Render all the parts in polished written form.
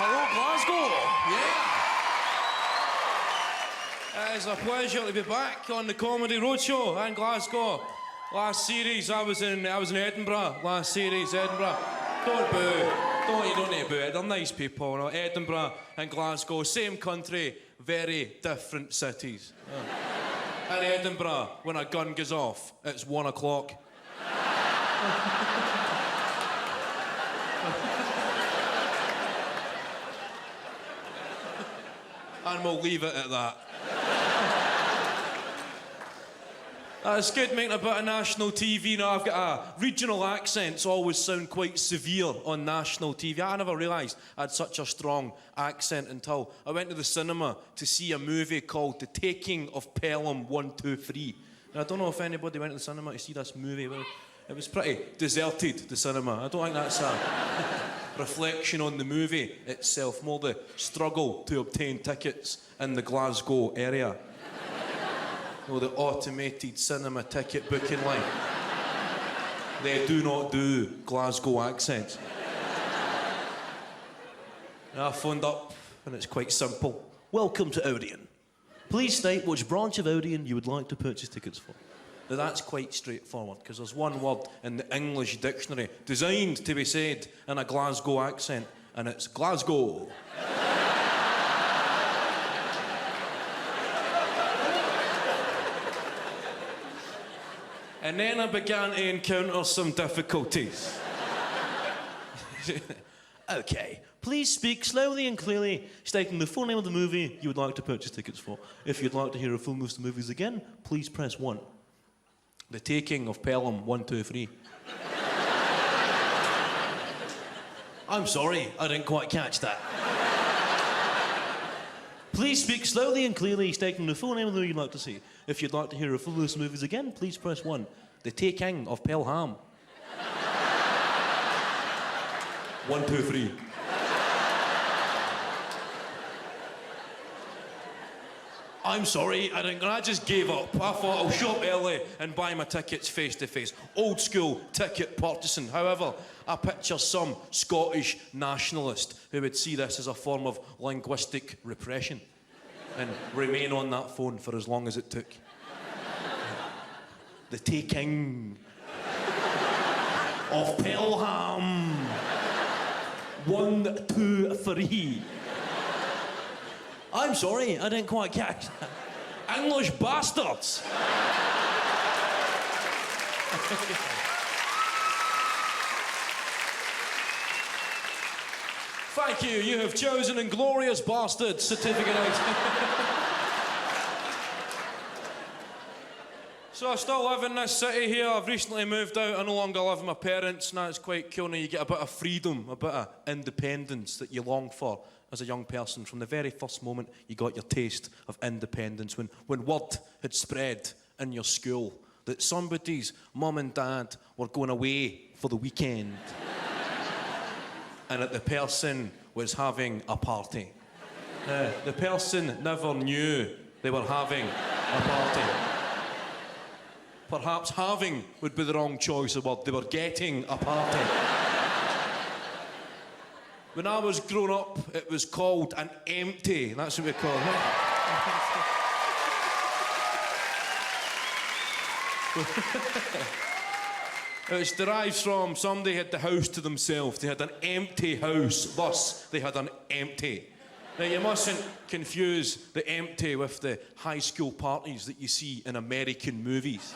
Hello, Glasgow. Yeah. It is a pleasure to be back on the Comedy Roadshow in Glasgow. Last series, I was in Edinburgh. Last series, Edinburgh. Don't boo. You don't need to boo it. They're nice people. You know? Edinburgh and Glasgow, same country, very different cities. In Edinburgh, when a gun goes off, it's 1 o'clock. And we'll leave it at that. It's good making a bit of national TV now. I've got regional accents always sound quite severe on national TV. I never realised I had such a strong accent until I went to the cinema to see a movie called The Taking of Pelham 123. And I don't know if anybody went to the cinema to see this movie. It was pretty deserted, the cinema. I don't think that's a reflection on the movie itself, more the struggle to obtain tickets in the Glasgow area. You know, the automated cinema ticket booking line. They do not do Glasgow accents. I phoned up and it's quite simple. Welcome to Odeon. Please state which branch of Odeon you would like to purchase tickets for. Now that's quite straightforward, because there's one word in the English dictionary designed to be said in a Glasgow accent, and it's Glasgow. And then I began to encounter some difficulties. Okay, please speak slowly and clearly, stating the full name of the movie you would like to purchase tickets for. If you'd like to hear a full list of movies again, please press 1. The Taking of Pelham 123. I'm sorry, I didn't quite catch that. Please speak slowly and clearly, stating the full name of the movie you'd like to see. If you'd like to hear a full list of movies again, please press 1. The Taking of Pelham. 1, 2, 3. I'm sorry, I just gave up. I thought I'll show up early and buy my tickets face to face. Old school ticket purchasing. However, I picture some Scottish nationalist who would see this as a form of linguistic repression and remain on that phone for as long as it took. The Taking of Pelham. 1, 2, 3. I'm sorry, I didn't quite catch that. English bastards! Thank you, you have chosen Inglorious Bastard certificate out. So I still live in this city here. I've recently moved out. I no longer live with my parents. Now it's quite cool. Now you get a bit of freedom, a bit of independence that you long for as a young person. From the very first moment you got your taste of independence, when word had spread in your school that somebody's mum and dad were going away for the weekend and that the person was having a party. The person never knew they were having a party. Perhaps having would be the wrong choice of word. They were getting a party. When I was growing up, it was called an empty. That's what we call it. It derives from somebody had the house to themselves. They had an empty house, thus they had an empty. Now, you mustn't confuse the empty with the high school parties that you see in American movies.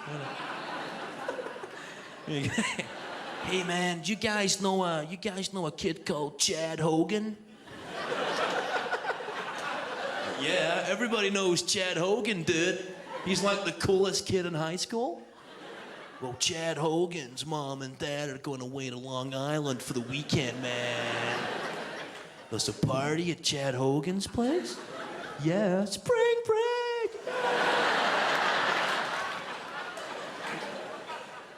Hey man, do you guys know a kid called Chad Hogan? Yeah, everybody knows Chad Hogan, dude. He's like the coolest kid in high school. Well, Chad Hogan's mom and dad are going away to Long Island for the weekend, man. There's a party at Chad Hogan's place? Yeah, spring break!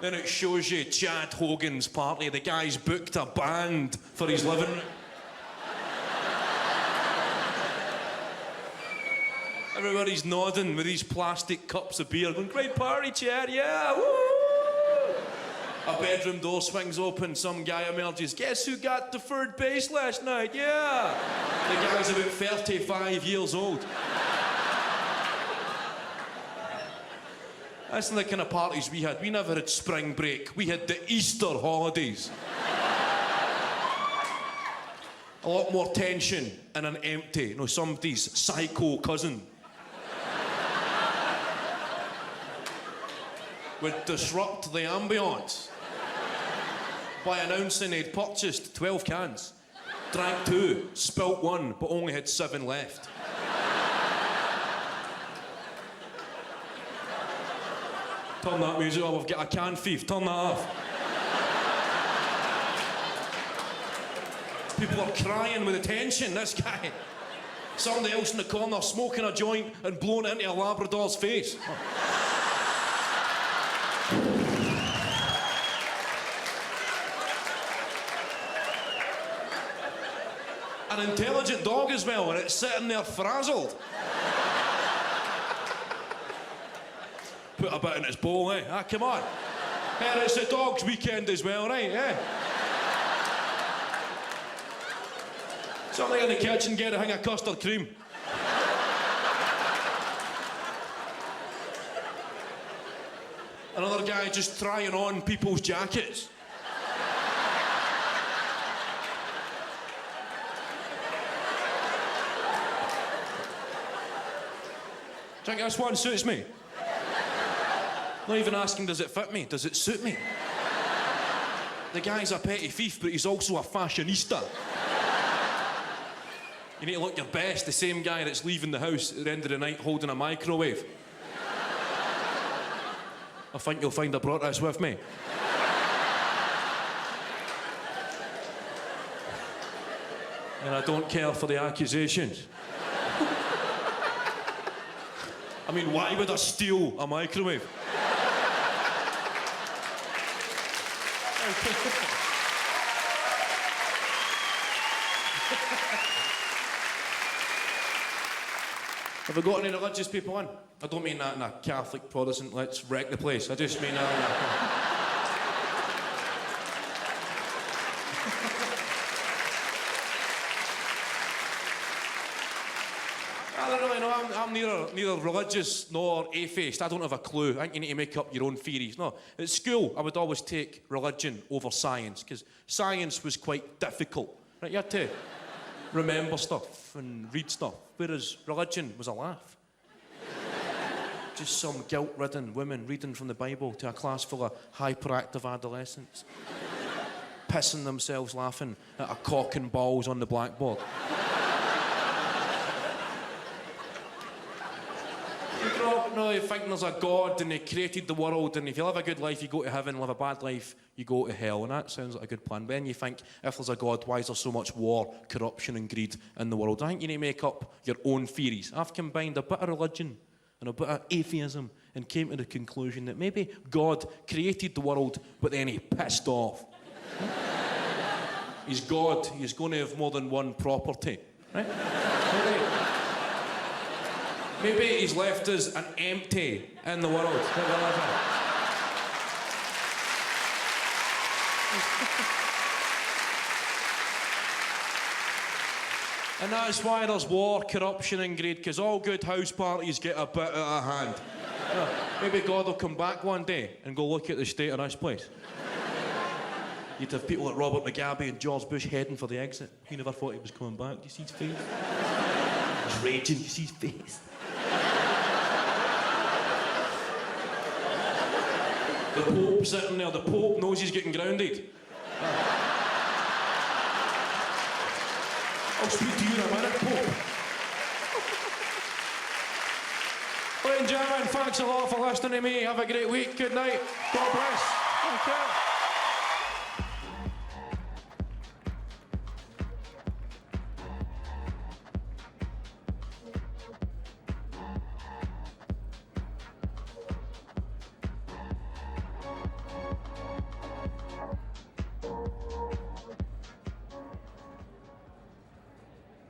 Then it shows you Chad Hogan's party. The guy's booked a band for his living room. Everybody's nodding with these plastic cups of beer, going, great party, Chad, yeah, woo! A bedroom door swings open, some guy emerges. Guess who got the third base last night? Yeah! The guy's about 35 years old. That's the kind of parties we had. We never had spring break. We had the Easter holidays. A lot more tension and an empty, somebody's psycho cousin would disrupt the ambience by announcing he'd purchased 12 cans, drank 2, spilt 1, but only had 7 left. Turn that music off, I've got a can thief, turn that off. People are crying with attention, this guy. Somebody else in the corner smoking a joint and blowing it into a Labrador's face. An intelligent dog as well, and it's sitting there frazzled. Put a bit in its bowl, eh? Ah, come on. Hey, it's the dog's weekend as well, right? Eh? Something in the kitchen, get a hang of custard cream. Another guy just trying on people's jackets. Do you think this one suits me? Not even asking, does it fit me? Does it suit me? The guy's a petty thief, but he's also a fashionista. You need to look your best, the same guy that's leaving the house at the end of the night holding a microwave. I think you'll find I brought this with me. And I don't care for the accusations. I mean, why would I steal a microwave? Have I got any religious people in? I don't mean that in a Catholic, Protestant, let's wreck the place. I just mean that I don't really know. I'm neither religious nor atheist. I don't have a clue. I think you need to make up your own theories. No, at school, I would always take religion over science, because science was quite difficult. Right? You had to remember stuff and read stuff, whereas religion was a laugh. Just some guilt-ridden women reading from the Bible to a class full of hyperactive adolescents, pissing themselves laughing at a cock and balls on the blackboard. You think there's a God and he created the world, and if you live a good life you go to heaven, live a bad life you go to hell, and that sounds like a good plan. But then you think, if there's a God, why is there so much war, corruption and greed in the world? I think you need to make up your own theories. I've combined a bit of religion and a bit of atheism and came to the conclusion that maybe God created the world but then he pissed off. He's God, he's going to have more than one property, right? Maybe he's left us an empty in the world that we live in. And that's why there's war, corruption and greed, because all good house parties get a bit out of hand. Maybe God will come back one day and go look at the state of this place. You'd have people like Robert Mugabe and George Bush heading for the exit. He never thought he was coming back. Do you see his face? He's raging. Do you see his face? The Pope sitting there, the Pope knows he's getting grounded. I'll speak to you in a minute, Pope. Ladies and gentlemen, thanks a lot for listening to me. Have a great week. Good night. God bless. Okay.